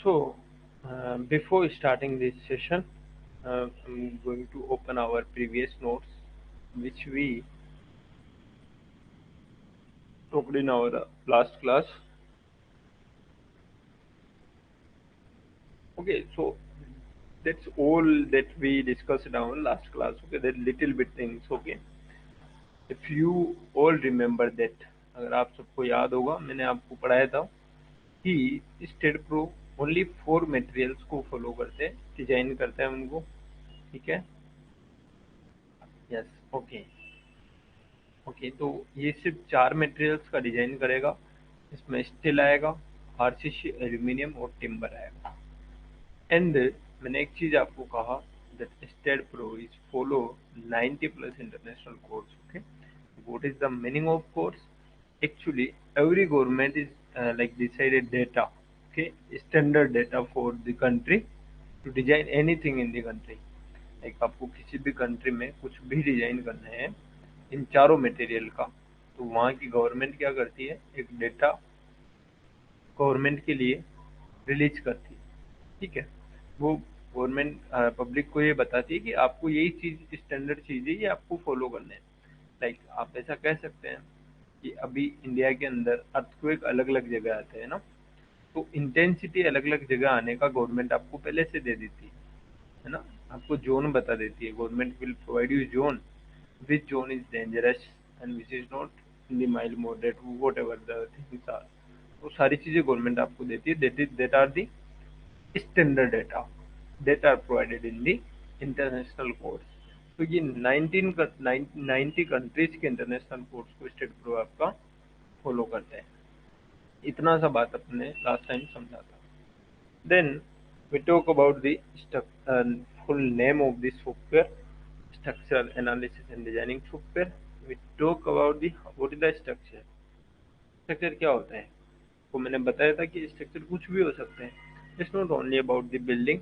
So, before starting this session, I'm going to open our previous notes, which we took in our last class. Okay, so that's all that we discussed in our last class. Okay, that little bit things. Okay, if you all remember that, अगर आप सबको याद होगा, मैंने आपको पढ़ाया था कि स्टेट प्रो ओनली 4 मटेरियल्स को फॉलो करते हैं, डिजाइन करते हैं उनको. ठीक है. यस. ओके. ओके, तो ये सिर्फ 4 मटेरियल्स का डिजाइन करेगा. इसमें स्टील आएगा, आरसीसी, एल्यूमिनियम और टिम्बर आएगा. एंड मैंने एक चीज आपको कहा that state pro is follow 90 plus international codes. Okay, what is the meaning of codes? Actually, every government is like decided data, okay, standard data for the country to design anything in the country. Like आपको किसी भी country में कुछ भी design करना है इन चारों material का, तो वहाँ की गवर्नमेंट क्या करती है, एक डेटा गवर्नमेंट के लिए रिलीज करती है. ठीक है. वो गवर्नमेंट पब्लिक को ये बताती है कि आपको यही चीज स्टैंडर्ड चीज है, ये आपको फॉलो करना है. लाइक आप ऐसा कह सकते हैं कि अभी इंडिया के अंदर अर्थक्वेक अलग अलग जगह आते हैं ना, तो इंटेंसिटी अलग अलग जगह आने का गवर्नमेंट आपको पहले से दे देती है ना. आपको जोन बता देती है. Government will provide you zone, which zone is dangerous and which is not, in the mild moderate, whatever the things are. वो सारी चीजें गवर्नमेंट आपको देती है. That are the standard data that are provided in the international codes. तो ये 90 countries के international codes को स्टेट प्रो आपका फॉलो करते हैं. इतना सा बात अपने लास्ट टाइम समझा था. Then we talk about the full name of this software, structural analysis and designing software. We talk about the what is the structure. Structure क्या होता है, वो मैंने बताया था कि स्ट्रक्चर कुछ भी हो सकते हैं. It's not only about the building,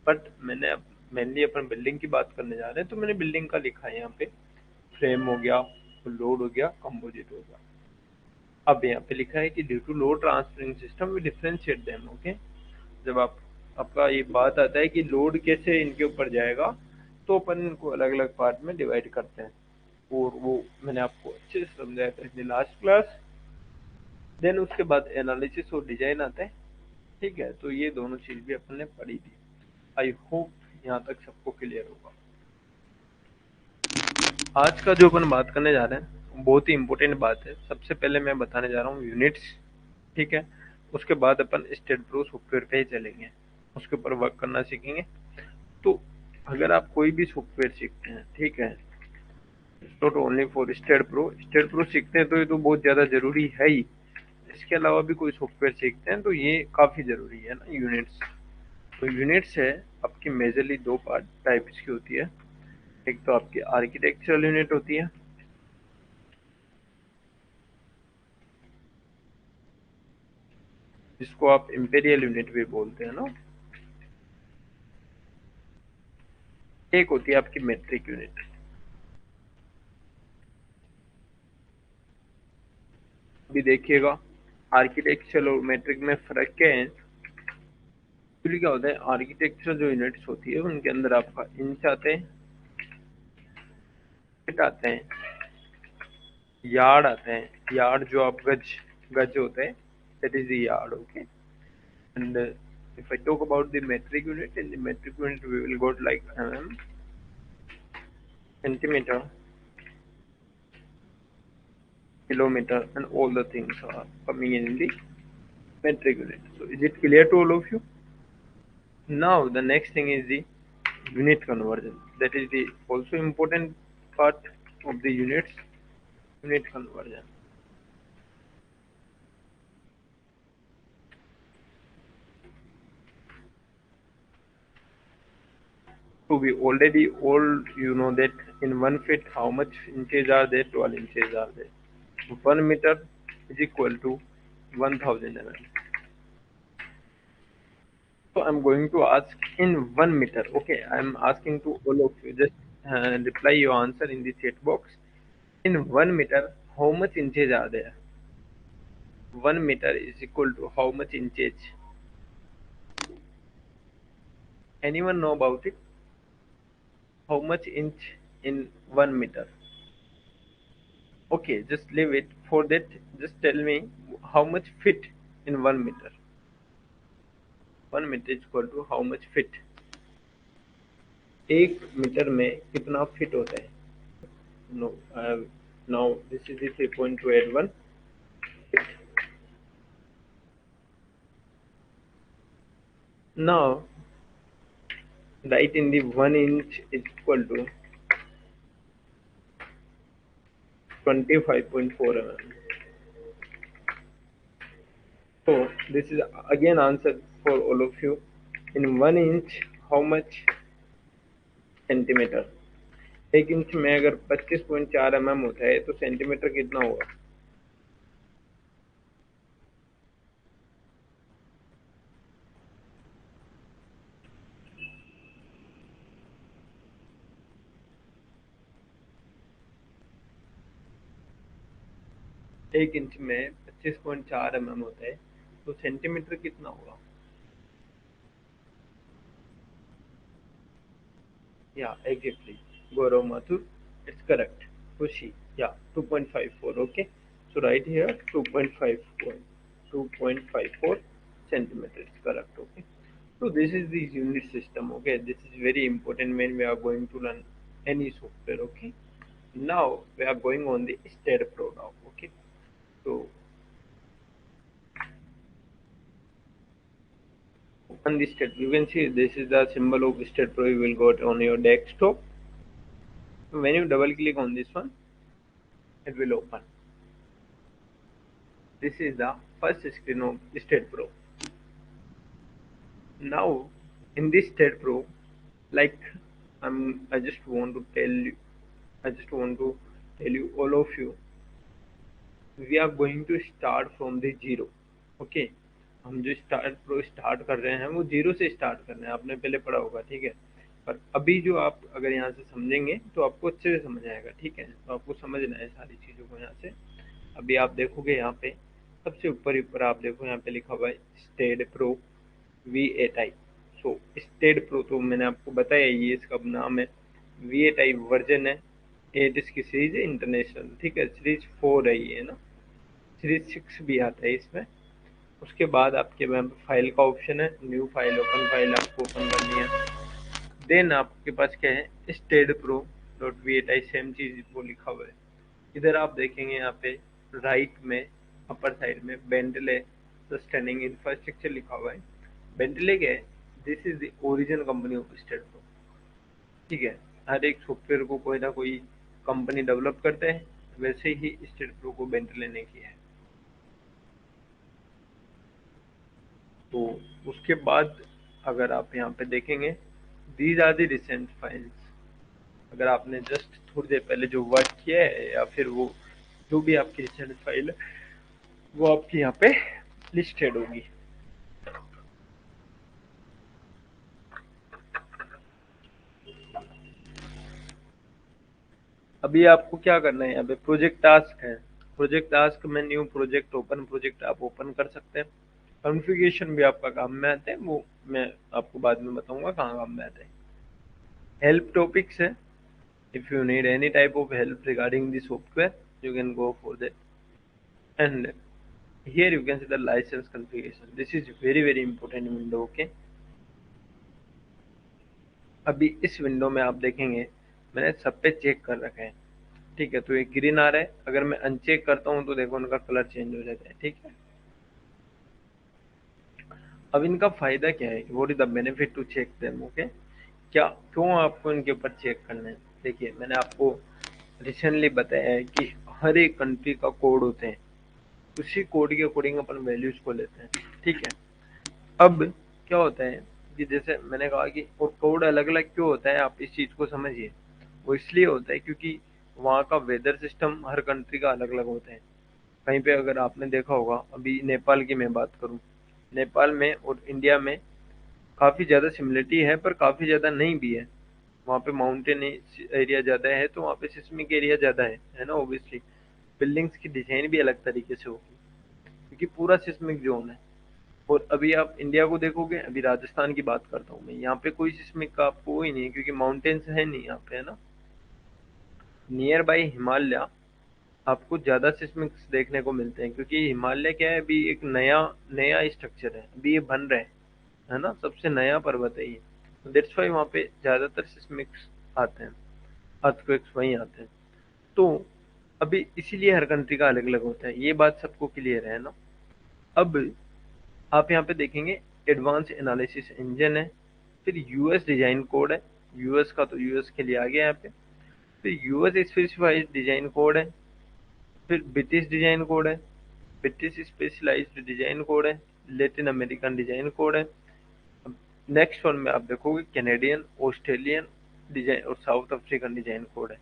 but मैंने मेनली अपन बिल्डिंग की बात करने जा रहे हैं, तो मैंने बिल्डिंग का लिखा है यहाँ पे. फ्रेम हो गया, लोड हो गया, कंपोजिट हो गया. अब यहाँ पे लिखा है कि due to load transferring system we differentiate them. Okay, जब आपका ये बात आता है कि लोड कैसे इनके ऊपर जाएगा, तो अपन इनको अलग अलग पार्ट में डिवाइड करते हैं, और वो मैंने आपको अच्छे से समझाया था इन लास्ट क्लास. देन उसके बाद एनालिसिस और डिजाइन आता है. ठीक है, तो ये दोनों चीज भी अपन ने पढ़ी थी. आई होप यहाँ तक सबको क्लियर होगा. आज का जो अपन बात करने जा रहे हैं बहुत ही इंपॉर्टेंट बात है. सबसे पहले मैं बताने जा रहा हूँ यूनिट्स. ठीक है, उसके बाद अपन स्टेट प्रो सॉफ्टवेयर पे ही चलेंगे, उसके ऊपर वर्क करना सीखेंगे. तो अगर आप कोई भी सॉफ्टवेयर सीखते हैं, ठीक है, not only for state pro सीखते हैं तो ये तो बहुत ज़्यादा ज़रूरी है ही. इसके अलावा भी कोई सॉफ्टवेयर सीखते हैं तो ये काफ़ी ज़रूरी है ना, यूनिट्स. तो यूनिट्स है आपकी मेजरली दो पार्ट टाइप्स की होती है. एक तो आपकी आर्किटेक्चरल यूनिट होती है, जिसको आप इंपीरियल यूनिट भी बोलते हैं ना. एक होती है आपकी मेट्रिक यूनिट. अभी देखिएगा आर्किटेक्चरल और मेट्रिक में फर्क क्या है. एक्चुअली क्या होता है, आर्किटेक्चरल जो यूनिट्स होती है उनके अंदर आपका इंच आते हैं, फीट आते हैं, यार्ड आते हैं. यार्ड जो आप गज गज होते हैं, that is the yard. Okay, and if I talk about the metric unit, in the metric unit we will got like centimeter, kilometer, and all the things are coming in the metric unit. So is it clear to all of you? Now the next thing is the unit conversion. That is the also important part of the units, unit conversion. So we already all you know that in 1 feet how much inches are there? 12 inches are there. 1 meter is equal to 1000 mm. So I'm going to ask in 1 meter. Okay, I'm asking to all of you. Just reply your answer in the chat box. In 1 meter, how much inches are there? 1 meter is equal to how much inches? Anyone know about it? How much inch in 1 meter? Okay, just leave it. For that, just tell me how much feet in 1 meter. 1 meter is equal to how much feet? 1 metre में कितना feet होता है? No, now this is the 3.281. Now write in the 1 inch is equal to 25.4 mm. So this is again answer for all of you. In 1 inch, how much centimetre? 1 inch में अगर 25.4 mm होता है तो centimetre कितना होगा? 1 inch में 25.4 mm होता है तो सेंटीमीटर कितना होगा? Yeah, exactly. Gaurav Mathur, it's correct. Kushi, yeah, 2.54. Okay, so right here 2.54, 2.54 centimeters. Correct. Okay. So this is the unit system. Okay, this is very important when we are going to learn any software. Okay. Now we are going on the STED Pro now. Okay. So on the STED, you can see this is the symbol of STED Pro. You will got on your desktop. So when you double click on this one, it will open. This is the first screen of STED Pro. Now in this STED Pro, like I just want to tell you, I just want to tell you all of you, we are going to start from the zero. Okay, हम जो start pro start कर रहे हैं वो zero से start कर रहे हैं, आपने पहले पढ़ा होगा, ठीक है। पर अभी जो आप अगर यहाँ से समझेंगे तो आपको अच्छे से समझ आएगा, ठीक है। तो आपको समझना है सारी चीज़ों को यहाँ से। अभी आप देखोगे यहाँ पे सबसे ऊपर आप देखो यहाँ पे लिखा हुआ है स्टेड प्रो V8i। सो स्टेड प्रो तो मैंने आपको बताया ये इसका नाम है। V8i वर्जन है 8, इसकी सीरीज है इंटरनेशनल, ठीक है। सीरीज 4 है ये ना, सीरीज 6 भी आता है इसमें। उसके बाद आपके यहाँ पे फाइल का ऑप्शन है, न्यू फाइल, ओपन फाइल आपको ओपन करनी है। देन आपके पास क्या है, state pro dot V8i, same चीज वो लिखा हुआ है। इधर आप देखेंगे यहाँ पे राइट में अपर साइड में बेंटले सस्टेनिंग इंफ्रास्ट्रक्चर लिखा हुआ है। बेंटले क्या है, this is the original company of STAAD Pro, ठीक है। हर एक सॉफ्टवेयर को कोई ना कोई कंपनी डेवलप करते हैं, वैसे ही स्टेड प्रो को बेंटले ने किया है। तो उसके बाद अगर आप यहाँ पे देखेंगे these are the recent files. अगर आपने जस्ट थोड़ी देर पहले जो वर्क किया है या फिर वो जो भी आपकी रिसेंट फाइल है वो आपकी यहाँ पे लिस्टेड होगी। अभी आपको क्या करना है, यहाँ पे प्रोजेक्ट टास्क है। प्रोजेक्ट टास्क में न्यू प्रोजेक्ट, ओपन प्रोजेक्ट आप ओपन कर सकते हैं। कॉन्फ़िगरेशन भी आपका काम में आता है, वो मैं आपको बाद में बताऊंगा कहाँ काम में आता है। हेल्प टॉपिक्स है, if you need any type of help regarding the software you can go for that. And here you can see the license configuration, this is very important window। okay, अभी इस window में आप देखेंगे मैंने सब पे check कर रखा है, ठीक है। तो ये ग्रीन आ रहा है, अगर मैं अनचेक करता हूँ तो देखो उनका कलर चेंज हो जाता है, ठीक है। अब इनका फायदा क्या है, what is the benefit to check them. Okay, क्या क्यों आपको इनके ऊपर चेक करना है? देखिए मैंने आपको रिसेंटली बताया है कि हर एक कंट्री का कोड होते हैं, उसी कोड के अकॉर्डिंग अपन वैल्यूज को लेते हैं, ठीक है। अब क्या होता है कि जैसे मैंने कहा कि और कोड अलग अलग क्यों होता है, आप इस चीज को समझिए। वो इसलिए होता है क्योंकि वहाँ का वेदर सिस्टम हर कंट्री का अलग अलग होता है। कहीं पे अगर आपने देखा होगा, अभी नेपाल की मैं बात करूँ, नेपाल में और इंडिया में काफी ज्यादा सिमिलरिटी है पर काफी ज्यादा नहीं भी है। वहाँ पे माउंटेन एरिया ज्यादा है तो वहाँ पे सिस्मिक एरिया ज्यादा है ना, ऑब्वियसली। बिल्डिंग्स की डिजाइन भी अलग तरीके से होगी क्योंकि पूरा सिस्मिक जोन है। और अभी आप इंडिया को देखोगे, अभी राजस्थान की बात करता हूँ मैं, यहाँ पे कोई सिस्मिक का आपको ही नहीं है, क्योंकि माउंटेन्स है नहीं यहाँ पे, है ना। नियर बाई हिमालय आपको ज्यादा सिस्मिक्स देखने को मिलते हैं, क्योंकि हिमालय क्या है, अभी एक नया नया स्ट्रक्चर है, अभी ये बन रहे हैं, है ना, सबसे नया पर्वत है ये। दैट्स वाई वहाँ पे ज्यादातर सिस्मिक्स आते हैं, अर्थक्वेक्स वहीं आते हैं। तो अभी इसीलिए हर कंट्री का अलग अलग होता है, ये बात सबको क्लियर है ना। अब आप यहाँ पे देखेंगे, एडवांस एनालिसिस इंजन है, फिर यूएस डिजाइन कोड है, यूएस का तो यूएस के लिए आ गया यहाँ पे, फिर यूएस स्पेसिफाइड डिजाइन कोड है, फिर ब्रिटिश डिजाइन कोड है, ब्रिटिश स्पेशलाइज्ड डिजाइन कोड है, लेटिन अमेरिकन डिजाइन कोड है। नेक्स्ट वन में आप देखोगे कैनेडियन, ऑस्ट्रेलियन डिजाइन और साउथ अफ्रीकन डिजाइन कोड है।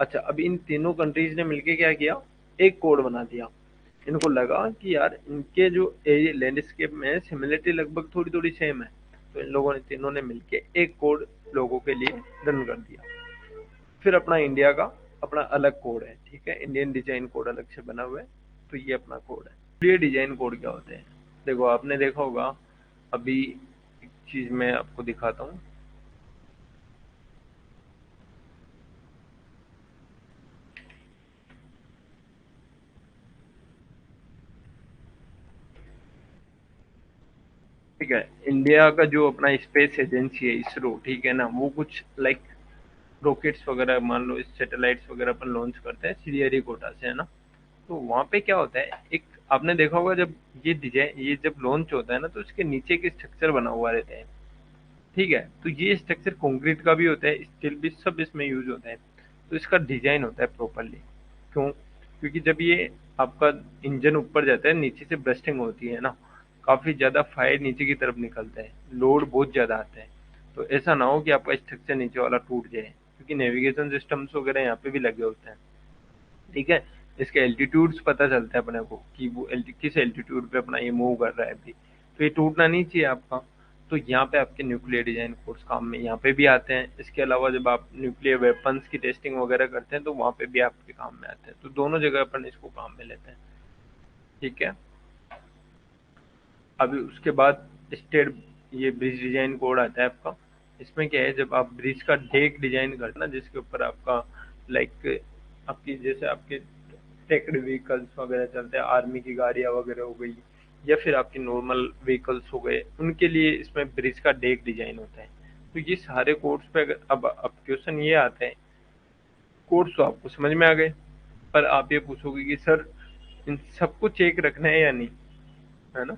अच्छा, अब इन तीनों कंट्रीज ने मिलके क्या किया, एक कोड बना दिया। इनको लगा कि यार इनके जो लैंडस्केप में सिमिलरिटी लगभग थोड़ी थोड़ी सेम है, तो इन लोगों ने तीनों ने मिलके एक कोड लोगों के लिए डन कर दिया। फिर अपना इंडिया का अपना अलग कोड है, ठीक है, इंडियन डिजाइन कोड अलग से बना हुआ है। तो ये अपना कोड है। ये डिजाइन कोड क्या होते हैं, देखो आपने देखा होगा, अभी एक चीज मैं आपको दिखाता हूँ। ठीक है, इंडिया का जो अपना स्पेस एजेंसी है, इसरो, ठीक है ना, वो कुछ लाइक रॉकेट्स वगैरह, मान लो इस सैटेलाइट्स वगैरह पर लॉन्च करते हैं श्रीहरिकोटा से, है ना। तो वहाँ पे क्या होता है, एक आपने देखा होगा, जब ये डिजाइन ये जब लॉन्च होता है ना, तो इसके नीचे एक स्ट्रक्चर बना हुआ रहता है, ठीक है। तो ये स्ट्रक्चर कंक्रीट का भी होता है, स्टील भी, सब इसमें यूज होता है। तो इसका डिजाइन होता है प्रॉपरली। क्यों? क्योंकि जब ये आपका इंजन ऊपर जाता है, नीचे से ब्रस्टिंग होती है ना, काफी ज्यादा फायर नीचे की तरफ निकलता है, लोड बहुत ज्यादा आता है। तो ऐसा ना हो कि आपका स्ट्रक्चर नीचे वाला टूट जाए, क्योंकि नेविगेशन सिस्टम्स वगैरह यहाँ पे भी लगे होते हैं, ठीक है। इसके एल्टीट्यूड्स पता चलता है अपने को कि वो किस एल्टीट्यूड पे अपना ये मूव कर रहा है अभी। तो ये टूटना नहीं चाहिए आपका। तो यहाँ पे आपके न्यूक्लियर डिजाइन कोर्स काम में यहाँ पे भी आते हैं। इसके अलावा जब आप न्यूक्लियर वेपन्स की टेस्टिंग वगैरह करते हैं, तो वहाँ पे भी आपके काम में आते हैं। तो दोनों जगह अपन इसको काम में लेते हैं, ठीक है। अभी उसके बाद स्टेट, ये ब्रिज डिजाइन कोड आता है आपका। इसमें क्या है, जब आप ब्रिज का डेक डिजाइन करते हैं ना, जिसके ऊपर आपका लाइक आपकी जैसे आपके टेक्ड व्हीकल्स वगैरह चलते हैं, आर्मी की गाड़ियाँ वगैरह हो गई, या फिर आपके नॉर्मल व्हीकल्स हो गए, उनके लिए इसमें ब्रिज का डेक डिजाइन होता है। तो ये सारे कोड्स पे अगर अब क्वेश्चन ये आते हैं, कोड्स तो आपको समझ में आ गए, पर आप ये पूछोगे कि सर इन सबको चेक रखना है या नहीं, है ना।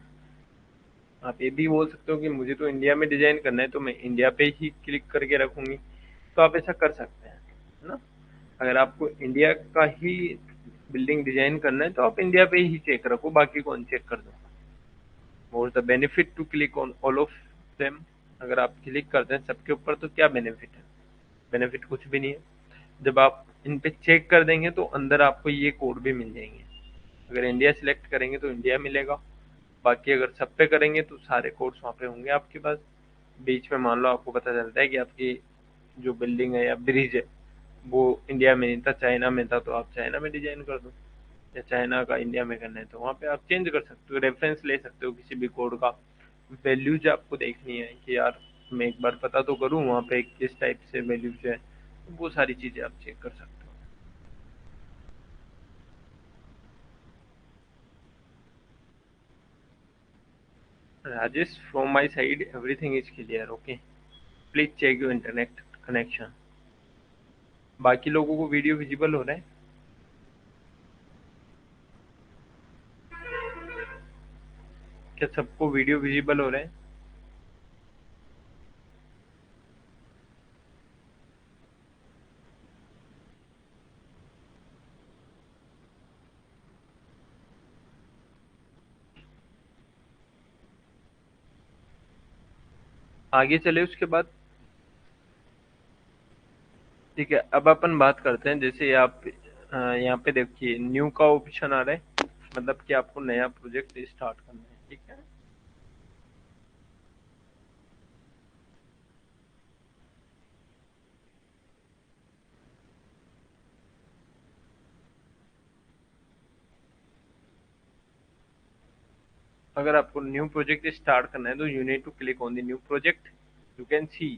आप ये भी बोल सकते हो कि मुझे तो इंडिया में डिजाइन करना है, तो मैं इंडिया पे ही क्लिक करके रखूंगी। तो आप ऐसा कर सकते हैं, है ना। अगर आपको इंडिया का ही बिल्डिंग डिजाइन करना है, तो आप इंडिया पे ही चेक रखो, बाकी कौन चेक कर दो। और the benefit to click on all of them, अगर आप क्लिक करते हैं सबके ऊपर, तो क्या बेनिफिट है? बेनिफिट कुछ भी नहीं है। जब आप इन पे चेक कर देंगे, तो अंदर आपको ये कोड भी मिल जाएंगे। अगर इंडिया सिलेक्ट करेंगे तो इंडिया मिलेगा, बाकी अगर सब पे करेंगे तो सारे कोड्स वहाँ पे होंगे आपके पास। बीच में मान लो आपको पता चलता है कि आपकी जो बिल्डिंग है या ब्रिज है, वो इंडिया में नहीं था, चाइना में था, तो आप चाइना में डिजाइन कर दो। या चाइना का इंडिया में करना है, तो वहाँ पे आप चेंज कर सकते हो, रेफरेंस ले सकते हो किसी भी कोड का। वैल्यूज आपको देखनी है कि यार मैं एक बार पता तो करूँ वहाँ पे किस टाइप से वैल्यूज है, तो वो सारी चीज़ें आप चेक कर सकते हो। Rajesh, from my side everything is clear, okay. Please check your internet connection. बाकी लोगों को वीडियो विजिबल हो रहा है? क्या सबको वीडियो विजिबल हो रहा है? आगे चले उसके बाद। ठीक है, अब अपन बात करते हैं, जैसे आप यहाँ पे देखिए न्यू का ऑप्शन आ रहा है, मतलब कि आपको नया प्रोजेक्ट स्टार्ट करना है, ठीक है। अगर आपको न्यू प्रोजेक्ट स्टार्ट करना है तो you need to click on the new project. You can see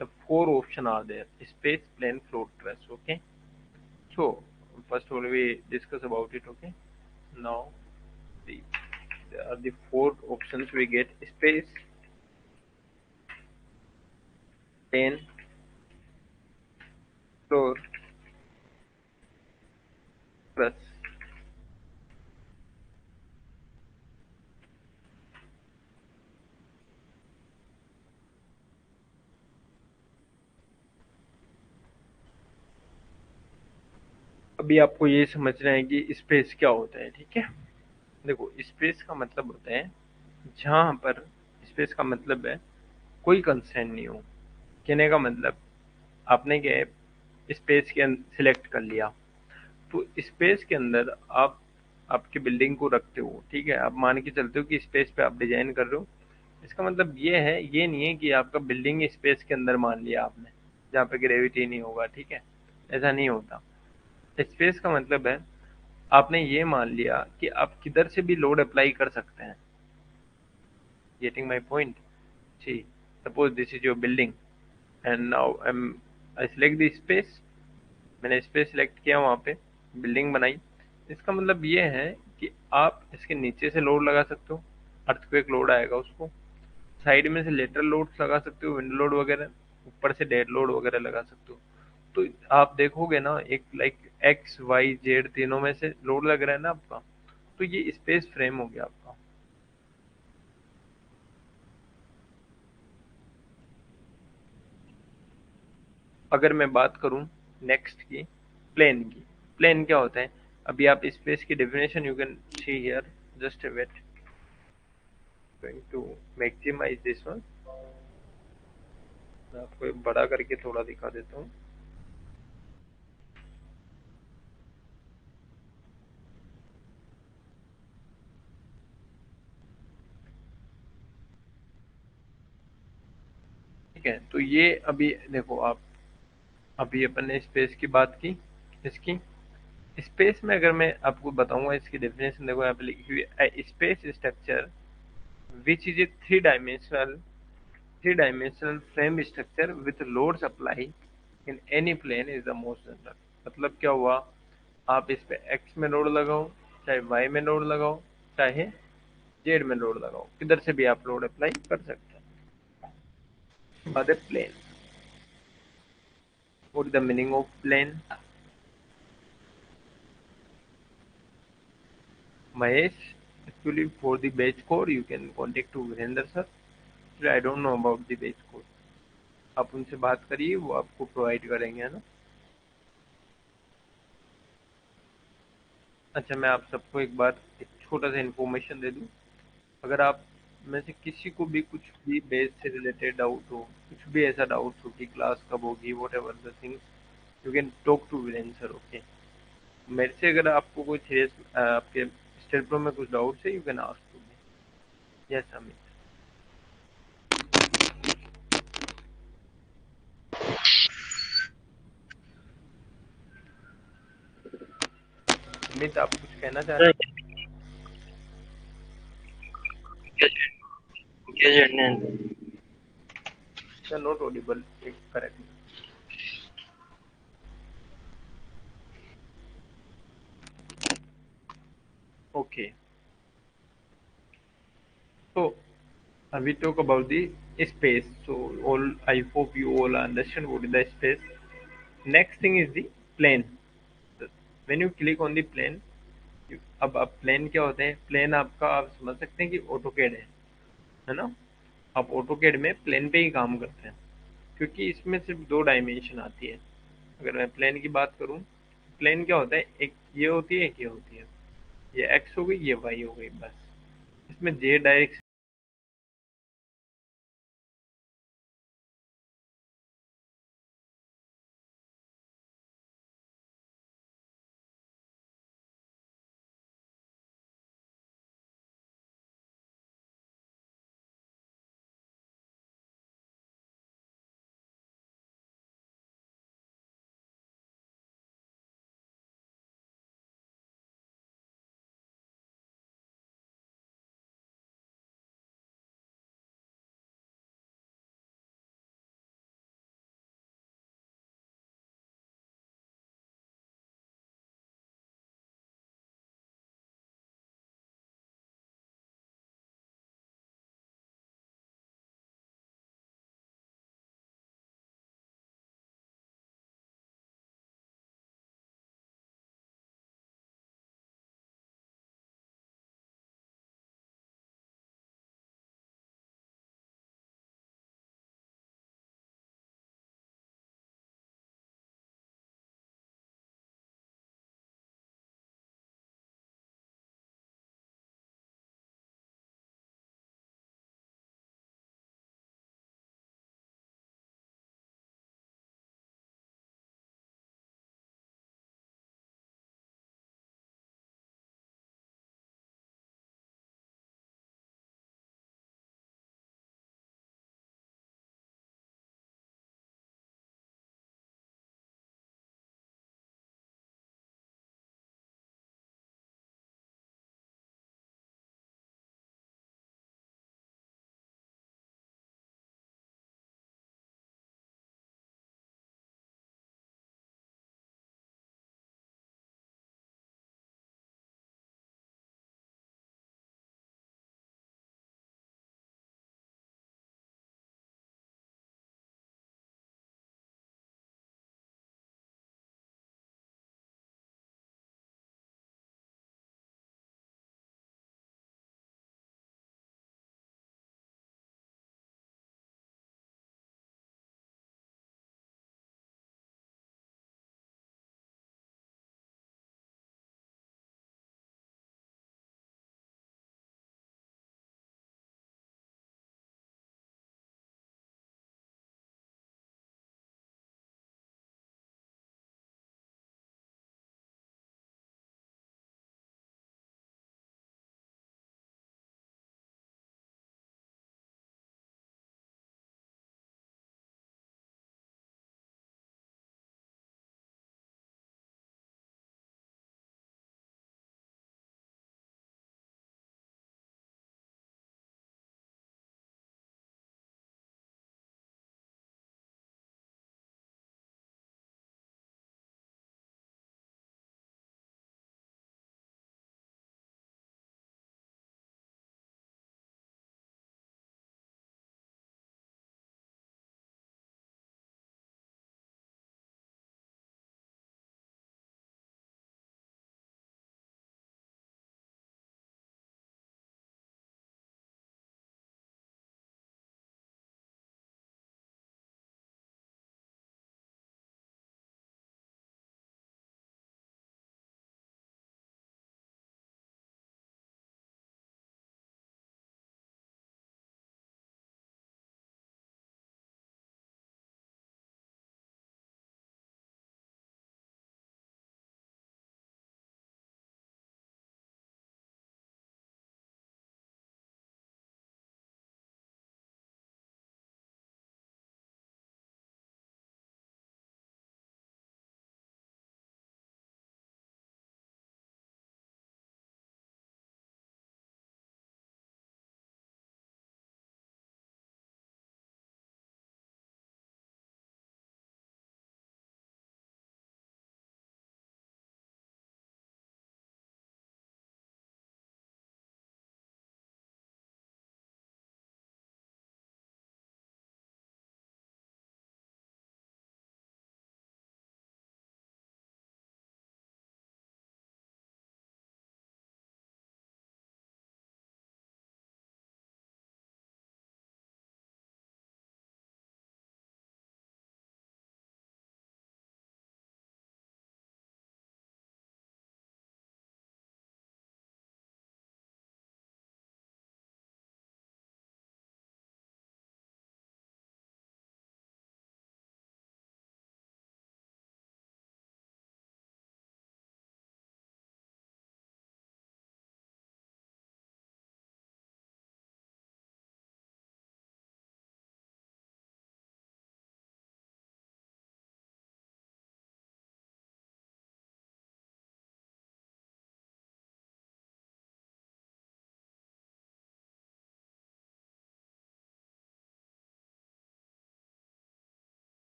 the 4 option are there: space, plane, float, truss. Okay, so first of all we discuss about it. Okay, now the there are the 4 options we get: space, plane, floor, truss. अभी आपको ये समझना है कि space क्या होता है. ठीक है, देखो स्पेस का मतलब होता है जहां पर, स्पेस का मतलब है कोई कंस्ट्रेंट नहीं हो. कहने का मतलब, आपने क्या है, स्पेस के सिलेक्ट कर लिया, तो स्पेस के अंदर आप आपकी बिल्डिंग को रखते हो. ठीक है, आप मान के चलते हो कि स्पेस पे आप डिजाइन कर रहे हो. इसका मतलब ये है, ये नहीं है कि आपका बिल्डिंग स्पेस के अंदर मान लिया आपने, जहाँ पे ग्रेविटी नहीं होगा. ठीक है, ऐसा नहीं होता. स्पेस का मतलब है आपने ये मान लिया कि आप किधर से भी लोड अप्लाई कर सकते हैं. Getting my point? See, suppose this is your building and now I select the space. मैंने स्पेस सिलेक्ट किया, वहाँ पे बिल्डिंग बनाई. इसका मतलब ये है कि आप इसके नीचे से लोड लगा सकते हो, अर्थक्वेक लोड आएगा उसको. साइड में से लेटरल लोड्स लगा सकते हो, विंडो लोड वगैरह. ऊपर से डेड लोड वगैरह लगा सकते हो. तो आप देखोगे ना, एक लाइक एक्स वाई जेड तीनों में से लोड लग रहा है ना आपका, तो ये स्पेस फ्रेम हो गया आपका. अगर मैं बात करूं नेक्स्ट की, प्लेन की. प्लेन क्या होता है? अभी आप स्पेस की definition you can see here. Just wait, going to maximize this one. मैं आपको एक बड़ा करके थोड़ा दिखा देता हूँ. ठीक है, तो ये अभी देखो आप, अभी अपन ने स्पेस की बात की. इसकी स्पेस में अगर मैं आपको बताऊंगा इसकी डेफिनेशन, देखो यहाँ पे लिखी हुई है: space structure which is a three dimensional frame structure with load supply in any plane is the most general. मतलब क्या हुआ, आप इस पे एक्स में लोड लगाओ, चाहे वाई में लोड लगाओ, चाहे जेड में लोड लगाओ, किधर से भी आप लोड अप्लाई कर सकते हैं. बाद plane. What is the meaning of plane? Mahesh, actually for the batch core you can contact to Virender sir. I don't know about the batch core. आप उनसे बात करिए, वो आपको प्रोवाइड करेंगे, है ना. अच्छा, मैं आप सबको एक बार एक छोटा सा इन्फॉर्मेशन दे दूं. अगर आप में से किसी को भी कुछ भी बेस से रिलेटेड डाउट हो, कुछ भी ऐसा डाउट हो कि क्लास कब होगी, whatever the things, you can talk to Virendra sir. Okay, मेरे से अगर आपको कोई सीरियस आपके स्टेट प्रो में कुछ डाउट्स है, you can ask to me. Yes Amit. Amit, आप कुछ कहना चाह रहे हैं? Sir, not audible. Correct. Okay. So we talk about the space. So all, I hope you all understand what is the space. Next thing is the plane. When you click on the plane, अब plane क्या होता है? Plane आपका, आप समझ सकते हैं कि ऑटोकेड है ना. आप ऑटोकेड में प्लेन पे ही काम करते हैं, क्योंकि इसमें सिर्फ 2 डायमेंशन आती है. अगर मैं प्लेन की बात करूं, प्लेन क्या होता है? एक ये होती है, एक ये होती है. ये एक्स हो गई, ये वाई हो गई, बस. इसमें जे डायरेक्शन